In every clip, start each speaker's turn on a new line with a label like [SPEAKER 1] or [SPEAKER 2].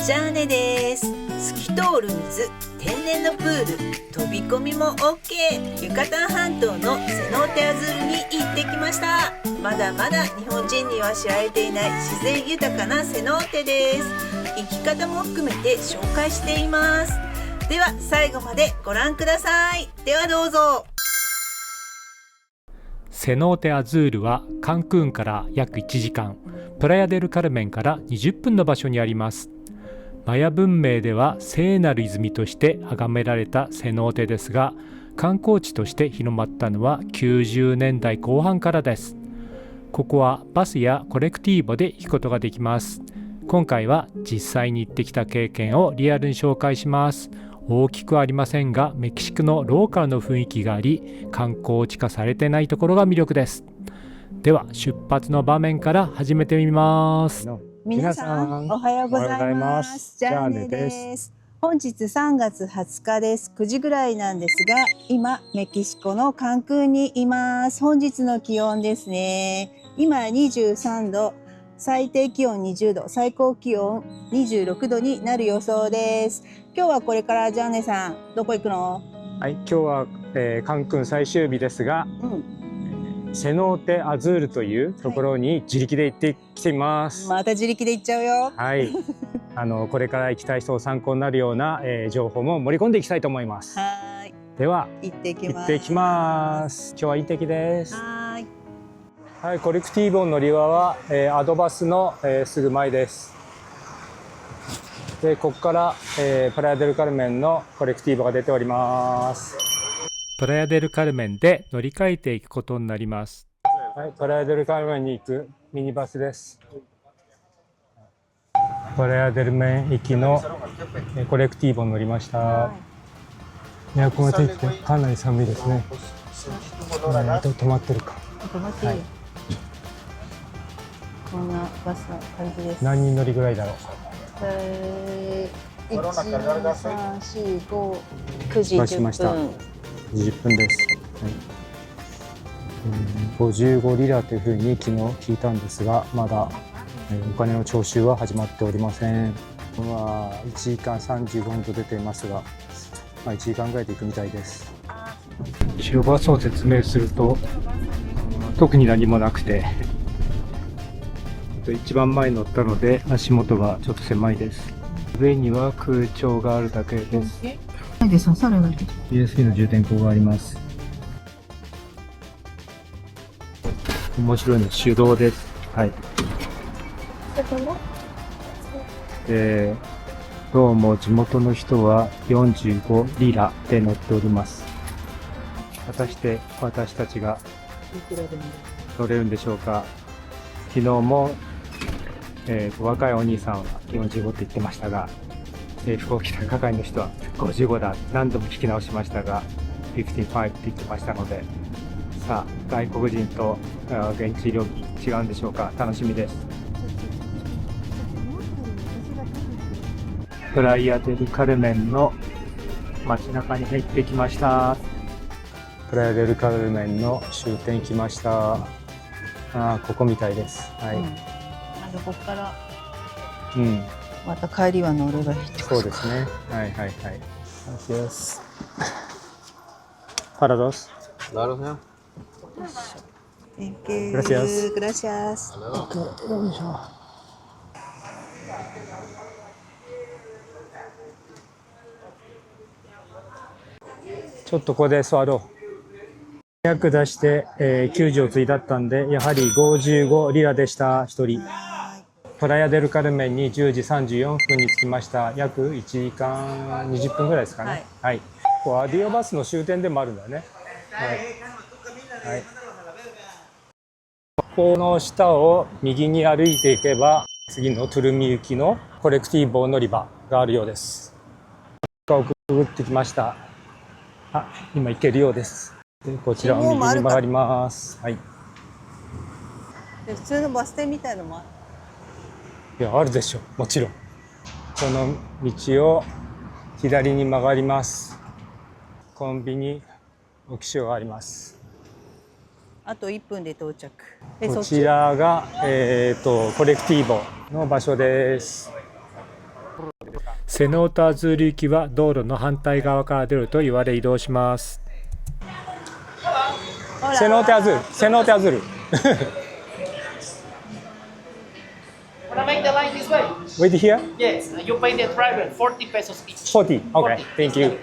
[SPEAKER 1] ジャーネです。透き通る水、天然のプール、飛び込みも OK。 ユカタン半島のセノーテアズールに行ってきました。まだまだ日本人には知られていない自然豊かなセノーテです。生き方も含めて紹介しています。では最後までご覧ください。ではどうぞ。
[SPEAKER 2] セノーテアズールはカンクンから約1時間、プラヤデルカルメンから20分の場所にあります。マヤ文明では聖なる泉として崇められたセノーテですが、観光地として広まったのは90年代後半からです。ここはバスやコレクティーボで行くことができます。今回は実際に行ってきた経験をリアルに紹介します。大きくありませんが、メキシコのローカルの雰囲気があり、観光地化されてないところが魅力です。では出発の場面から始めてみます。
[SPEAKER 1] 皆さんおはようございます。ジャーネです。本日3月20日です。9時ぐらいなんですが、今メキシコのカンクンにいます。本日の気温ですね。今23度、最低気温20度、最高気温26度になる予想です。今日はこれからジャーネさんどこ行くの？
[SPEAKER 3] はい、今日は、カンクン最終日ですが、セノーテアズールというところに自力で行ってきています。
[SPEAKER 1] また自力で行っちゃうよ。
[SPEAKER 3] はい、これから行きたい人を参考になるような、情報も盛り込んでいきたいと思います。
[SPEAKER 1] はい。
[SPEAKER 3] では
[SPEAKER 1] 行ってきます。
[SPEAKER 3] 行ってきます。今日はいい天気です。
[SPEAKER 1] はい。
[SPEAKER 3] はい、コレクティーボの庭は、アドバスの、すぐ前です。で、ここから、プラヤデルカルメンのコレクティーボが出ております。
[SPEAKER 2] プラヤデルカルメンで乗り換えていくことになります。
[SPEAKER 3] はい、プラヤデルカルメンに行くミニバスです。プラヤデルメン行きのコレクティーボに乗りました。エアコンがついててかなり寒いですね。止まってるか。
[SPEAKER 1] 止まっていいよ。こんなバスの感じです。
[SPEAKER 3] 何人乗りぐらいだろう。
[SPEAKER 1] 1、2、3、4、5、9時10分。
[SPEAKER 3] 20分です。はい、55リラというふうに昨日聞いたんですが、まだお金の徴収は始まっておりません。1時間35分と出ていますが、1時間ぐらいで行くみたいです。
[SPEAKER 2] 一応バスを説明すると、特に何もなくて、一番前に乗ったので足元がちょっと狭いです。上には空調があるだけです。USB の充電口があります。面白いの手動です。はい。どうも地元の人は45リラで乗っております。果たして私たちが乗れるんでしょうか。昨日も、若いお兄さんは45って言ってましたが、制服を着た係の人は55だ、何度も聞き直しましたが55って言ってましたので、さあ外国人と現地料金違うんでしょうか。楽しみです。プライヤデルカルメンの街中に入ってきました。
[SPEAKER 3] プラヤデルカルメンの終点来ました。ここみたいです。はい。
[SPEAKER 1] ここから
[SPEAKER 3] うん。
[SPEAKER 1] また帰りは乗ればいいってことか。
[SPEAKER 3] そうですね。はいはいはい。Gracias. Para dos.
[SPEAKER 4] Claro, señor.
[SPEAKER 1] Thank you.
[SPEAKER 3] Gracias.
[SPEAKER 1] Gracias.
[SPEAKER 3] ちょっとここで座ろう。約出して、90ついだったんで、やはり55リラでした。1人。プラヤデルカルメンに10時34分に着きました。約1時間20分ぐらいですかね。はい。ここアディオバスの終点でもあるんだね。はい。はい。ここの下を右に歩いていけば、次のトゥルミ行きのコレクティーボ乗り場があるようです。をくぐってきました。今行けるようです。でこちらを右に曲がります。はい。
[SPEAKER 1] で普通のバス停みたいのもある。
[SPEAKER 3] いや、あるでしょ、もちろん。この道を左に曲がります。コンビニ置き所があります。
[SPEAKER 1] あと1分で到着。
[SPEAKER 3] こちらがコレクティーボの場所です。
[SPEAKER 2] セノーテアズール行きは道路の反対側から出ると言われ移動します。
[SPEAKER 3] セノーテアズール、セノーテアズール。
[SPEAKER 4] Wanna make the line this way?
[SPEAKER 3] Wait here?
[SPEAKER 4] Yes, you pay the driver 40 pesos each.
[SPEAKER 3] 40. Okay, thank you.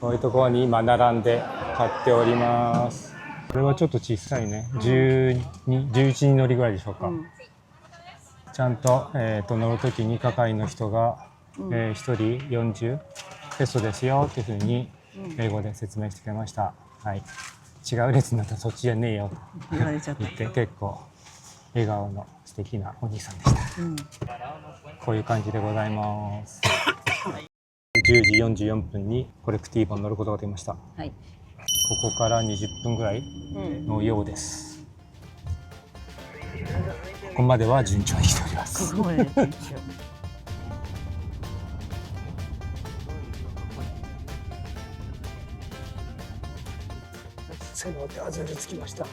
[SPEAKER 3] こういうところに今並んで買っております。これはちょっと小さいね。12、11人乗りぐらいでしょうか。ちゃんと、乗るときに係の人が、1人40ペソですよっていうふうに英語で説明してくれました。はい。違う列になったらそっちじゃねえよと
[SPEAKER 1] 言われちゃった。
[SPEAKER 3] 言って結構笑顔の素敵なお兄さんでした。こういう感じでございます。10時44分にコレクティーボに乗ることができました。
[SPEAKER 1] はい。
[SPEAKER 3] ここから20分ぐらいのようです。ここまでは順調に来ております。
[SPEAKER 1] ここまで順調。
[SPEAKER 3] セノーテアズール着きました。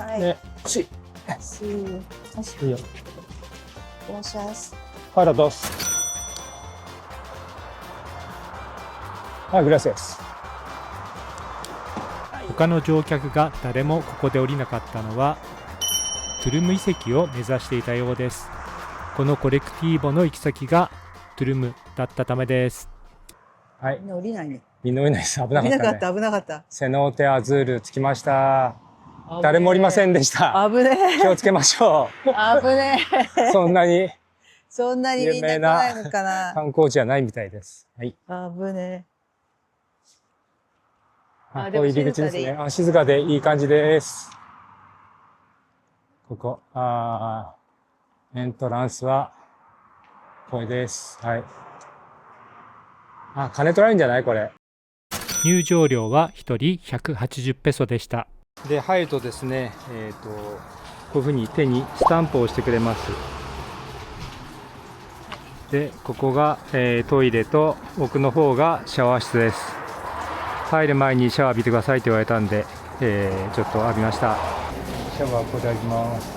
[SPEAKER 1] はい。
[SPEAKER 3] ね、し、
[SPEAKER 1] い
[SPEAKER 3] いいよ。
[SPEAKER 1] いらっしゃいます。
[SPEAKER 3] para dos。あ、グラシアス。
[SPEAKER 2] 他の乗客が誰もここで降りなかったのはトゥルム遺跡を目指していたようです。このコレクティーボの行き先がトゥルムだったためです。
[SPEAKER 3] はい。
[SPEAKER 1] みんな降りないね。
[SPEAKER 3] みんな降りないです。危なかったね。
[SPEAKER 1] 危なかった。
[SPEAKER 3] セノーテアズール着きました。誰も降りませんでした。
[SPEAKER 1] 危ね
[SPEAKER 3] 気をつけましょう。
[SPEAKER 1] 危ねえ。
[SPEAKER 3] そんなに
[SPEAKER 1] みんな来ないのかな。
[SPEAKER 3] 観光地じゃないみたいです。はい。
[SPEAKER 1] 危ね
[SPEAKER 3] こういう入り口ですね。静かでいい感じです。ここ、エントランスはこれです。はい。金取られるんじゃないこれ。
[SPEAKER 2] 入場料は1人180ペソでした。
[SPEAKER 3] で、入るとですね、こういうふうに手にスタンプを押してくれます。で、ここが、トイレと奥の方がシャワー室です。入る前にシャワー浴びてくださいと言われたんで、ちょっと浴びました。シャワーここで浴びます。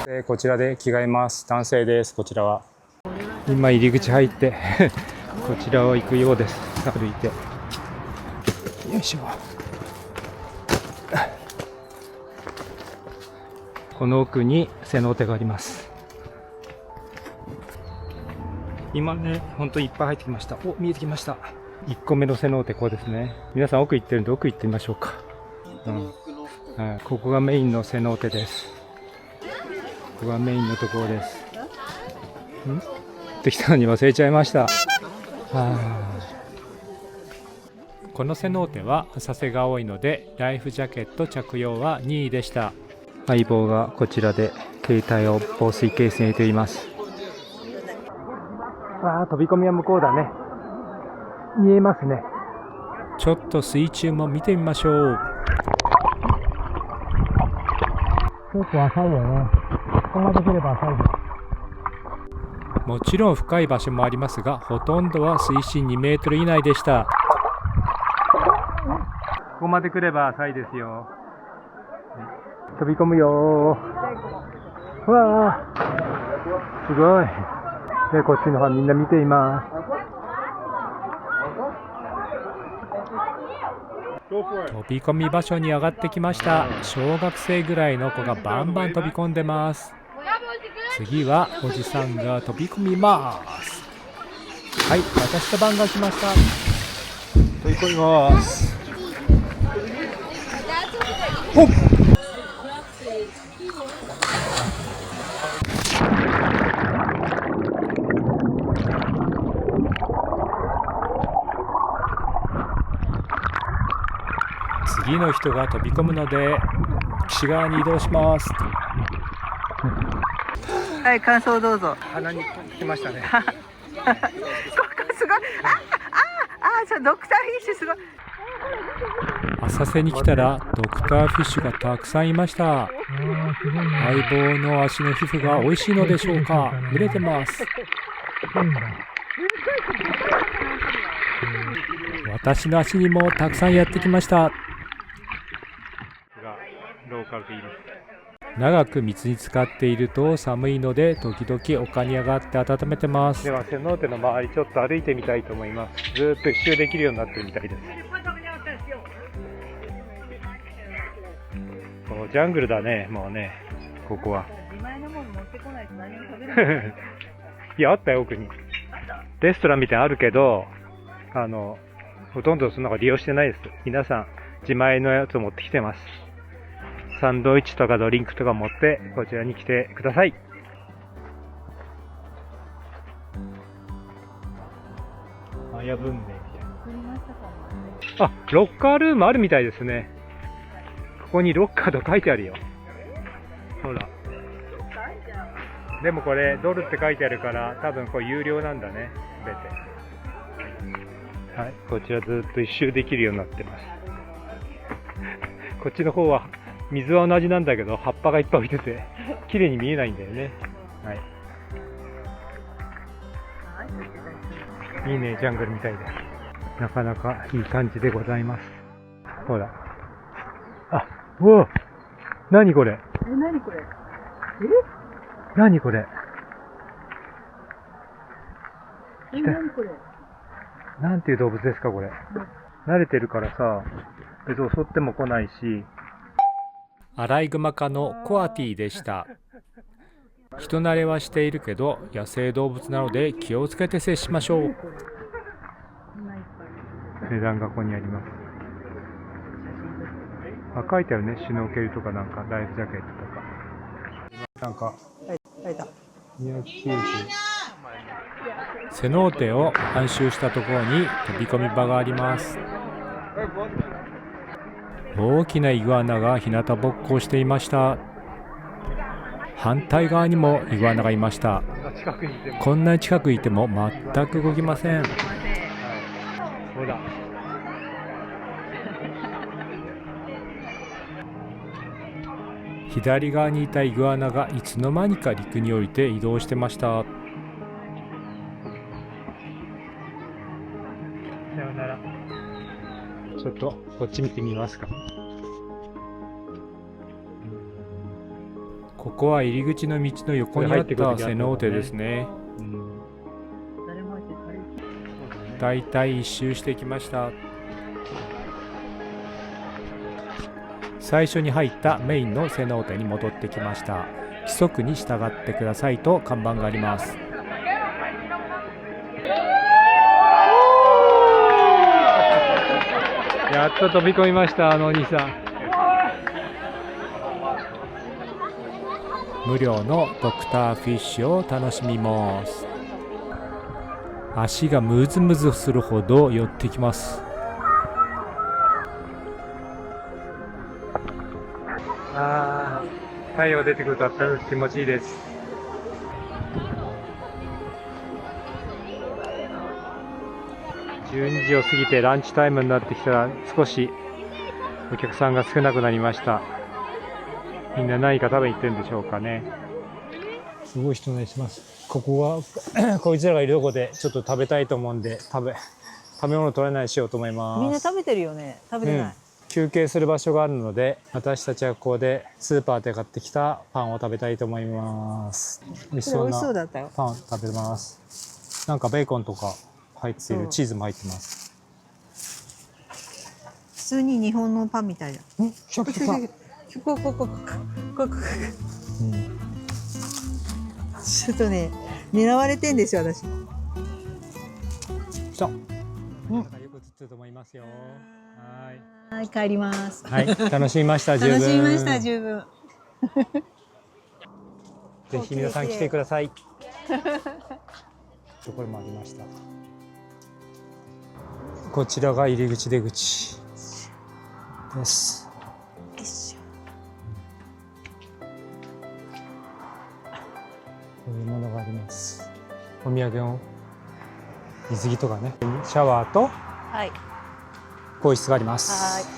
[SPEAKER 3] でこちらで着替えます。男性です。こちらは。今入り口入ってこちらを行くようです。歩いて。よいしょ。この奥にセノーテがあります。今ね、本当にいっぱい入ってきました。お、見えてきました。1個目のセノーテ、こうですね。皆さん奥行ってるんで奥行ってみましょうか。ここがメインのセノーテです。ここがメインのところです。できたのに忘れちゃいました。
[SPEAKER 2] このセノーテは浅瀬が多いのでライフジャケット着用は任意でした。
[SPEAKER 3] 相棒がこちらで携帯を防水ケースに入れています。飛び込みは向こうだね。見えますね。
[SPEAKER 2] ちょっと水中も見てみましょう。
[SPEAKER 3] 結構浅いよね。ここまで来れば浅いです。
[SPEAKER 2] もちろん深い場所もありますが、ほとんどは水深2メートル以内でした。
[SPEAKER 3] ここまで来れば浅いですよ。飛び込むよー。わー、すごい。で、こっちの方みんな見ています。
[SPEAKER 2] 飛び込み場所に上がってきました。小学生ぐらいの子がバンバン飛び込んでます。次はおじさんが飛び込みます。はい、私と番が来ました。
[SPEAKER 3] 飛び込みます。ほっ。
[SPEAKER 2] 次の人が飛び込むので岸側に移動します。
[SPEAKER 1] はい、感想どうぞ。
[SPEAKER 3] 鼻に来ましたね。
[SPEAKER 1] ここすごい。ドクターフィッシュすごい。
[SPEAKER 2] 浅瀬に来たらドクターフィッシュがたくさんいました。相棒の足の皮膚が美味しいのでしょうか。蒸れてます。私の足にもたくさんやってきました。
[SPEAKER 3] ローカルでいいです。
[SPEAKER 2] 長く水に浸かっていると寒いので時々丘に上がって温めてます。
[SPEAKER 3] ではセノーテの周りちょっと歩いてみたいと思います。ずーっと一周できるようになってるみたいです。もうジャングルだね、もうね、ここは。
[SPEAKER 1] 自前のもの持ってこないと何も食べれない。
[SPEAKER 3] いや、あったよ、奥に。レストランみたいなのあるけど、ほとんどそんなの利用してないです。皆さん、自前のやつを持ってきてます。サンドイッチとかドリンクとか持ってこちらに来てください。マヤ文明みたいな。あ、ロッカールームあるみたいですね。ここにロッカーと書いてあるよ。ほら。でもこれドルって書いてあるから多分これ有料なんだね、すべて。はい、こちらずっと一周できるようになってます。こっちの方は水は同じなんだけど葉っぱがいっぱい浮いてて綺麗に見えないんだよね。はい。いいね、ジャングルみたいです。なかなかいい感じでございます。ほら。あ、うわ、何これ。
[SPEAKER 1] 何これ。
[SPEAKER 3] 何これ。
[SPEAKER 1] 何これ。
[SPEAKER 3] なんていう動物ですかこれ。慣れてるからさ、別に襲っても来ないし。
[SPEAKER 2] アライグマ科のコアティでした。人慣れはしているけど野生動物なので気をつけて接しましょう。
[SPEAKER 3] 値段がここにあります。あ、書いてあるね。シュノーケルとかなんかライフジャケットとか。なんか290。
[SPEAKER 2] セノーテを半周したところに飛び込み場があります。大きなイグアナが日向ぼっこをしていました。反対側にもイグアナがいました。こんなに近くいても全く動きません。
[SPEAKER 3] ほら。
[SPEAKER 2] 左側にいたイグアナがいつの間にか陸に降りて移動してました。
[SPEAKER 3] さよなら。ちょっとこっち見てみますか。
[SPEAKER 2] ここは入り口の道の横にあったセノーテですね。だいたい一周してきました。最初に入ったメインのセノーテに戻ってきました。規則に従ってくださいと看板があります。
[SPEAKER 3] やっと飛び込みました、あのお兄さん。
[SPEAKER 2] 無料のドクターフィッシュを楽しみます。足がムズムズするほど寄ってきます。
[SPEAKER 3] あー、太陽出てくると気持ちいいです。12時を過ぎてランチタイムになってきたら少しお客さんが少なくなりました。みんな何か食べに行ってるんでしょうかね。すごい人お願いします。ここはこいつらがいるとこでちょっと食べたいと思うんで食べ物取れないしようと思います。
[SPEAKER 1] みんな食べてるよね。食べてない。
[SPEAKER 3] 休憩する場所があるので私たちはここでスーパーで買ってきたパンを食べたいと思います。美味しそうなパンを食べます。なんかベーコンとか入ってる、チーズも入ってます。
[SPEAKER 1] 普通に日本のパンみたいだ。
[SPEAKER 3] シャキシャキ。
[SPEAKER 1] ちょっとね、狙われてんですよ私。
[SPEAKER 3] そう。よく映ってると思いますよ。
[SPEAKER 1] はい、帰ります。
[SPEAKER 3] はい、楽しみました。十分。
[SPEAKER 1] 楽しみました十分。
[SPEAKER 3] ぜひ皆さん来てください。ところもありました。こちらが入り口出口です。こういうものがあります。お土産の水着とかね、シャワーと
[SPEAKER 1] はい。
[SPEAKER 3] 更衣室があります。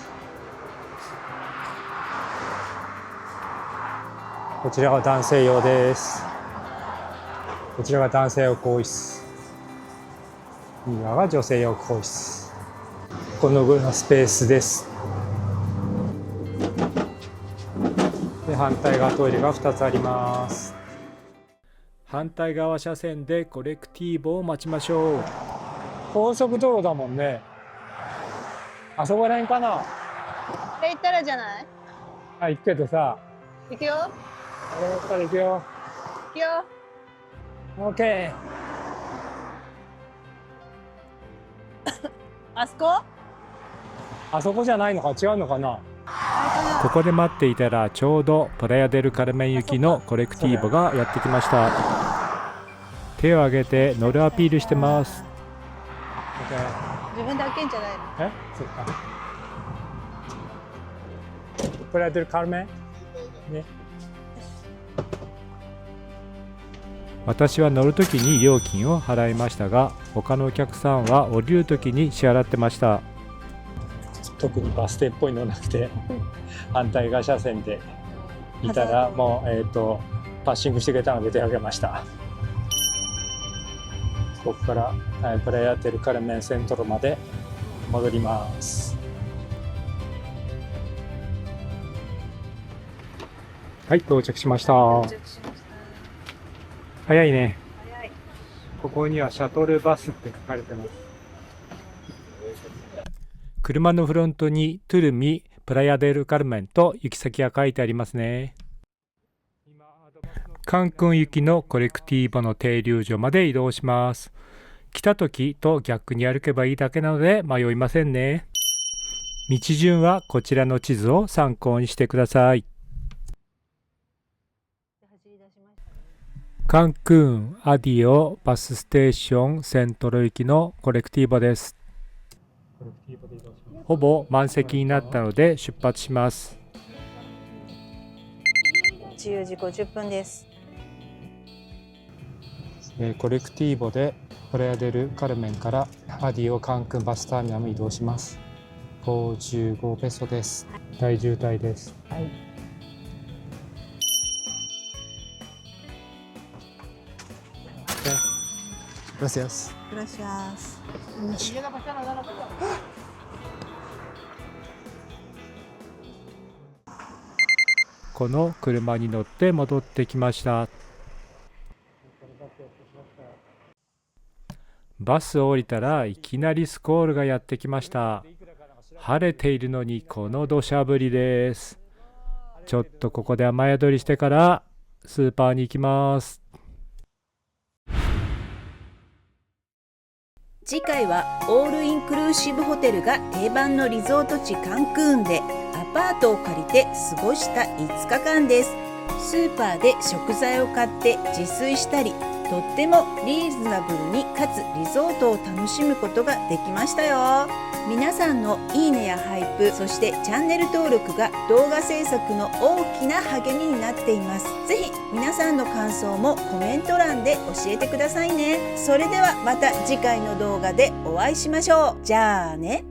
[SPEAKER 3] こちらが男性用です。こちらが男性用更衣室。右側が女性用更衣室。このぐらいのスペースです。で、反対側トイレが2つあります。
[SPEAKER 2] 反対側車線でコレクティーボを待ちましょう。
[SPEAKER 3] 高速道路だもんね。あそこらへんかな。
[SPEAKER 1] これ行ったらじゃない？
[SPEAKER 3] あ、行くけどさ。
[SPEAKER 1] 行くよ。
[SPEAKER 3] あれから行くよ。
[SPEAKER 1] 行くよ。
[SPEAKER 3] オッケー。
[SPEAKER 1] あそこ？
[SPEAKER 3] あそこじゃないのか、違うのかな。
[SPEAKER 2] ここで待っていたらちょうどプラヤデルカルメン行きのコレクティーボがやってきました。手を挙げて乗るアピールしてます。
[SPEAKER 3] オッケー。
[SPEAKER 1] 自分で開けんじゃないの？
[SPEAKER 3] え、そっか。プラヤデルカルメンね。
[SPEAKER 2] 私は乗るときに料金を払いましたが、他のお客さんは降りるときに支払ってました。
[SPEAKER 3] 特にバス停っぽいのなくて反対側車線でいたらもう、パッシングしてくれたので手を挙げました。ここからプラヤデルカルメンセントロまで戻ります。はい、到着しました。早いね。ここにはシャトルバスって書かれてます。
[SPEAKER 2] 車のフロントにトゥルミ・プラヤデルカルメンと行き先が書いてありますね。カンクン行きのコレクティーボの停留所まで移動します。来た時と逆に歩けばいいだけなので迷いませんね。道順はこちらの地図を参考にしてください。カンクンアディオバスステーションセントロ行きのコレクティーボです。ほぼ満席になったので出発します。
[SPEAKER 1] 14時50分です。
[SPEAKER 3] コレクティーボでプラヤデルカルメンからアディオカンクンバスターミナルに移動します。55ペソです。大渋滞です。はい。Gracias。
[SPEAKER 1] グラシアス。
[SPEAKER 2] この車に乗って戻ってきました。バスを降りたらいきなりスコールがやってきました。晴れているのにこの土砂降りです。ちょっとここで雨宿りしてからスーパーに行きます。
[SPEAKER 1] 次回はオールインクルーシブホテルが定番のリゾート地カンクンでアパートを借りて過ごした5日間です。スーパーで食材を買って自炊したり、とってもリーズナブルにかつリゾートを楽しむことができましたよ。皆さんのいいねやハイプ、そしてチャンネル登録が動画制作の大きな励みになっています。ぜひ皆さんの感想もコメント欄で教えてくださいね。それではまた次回の動画でお会いしましょう。じゃあね。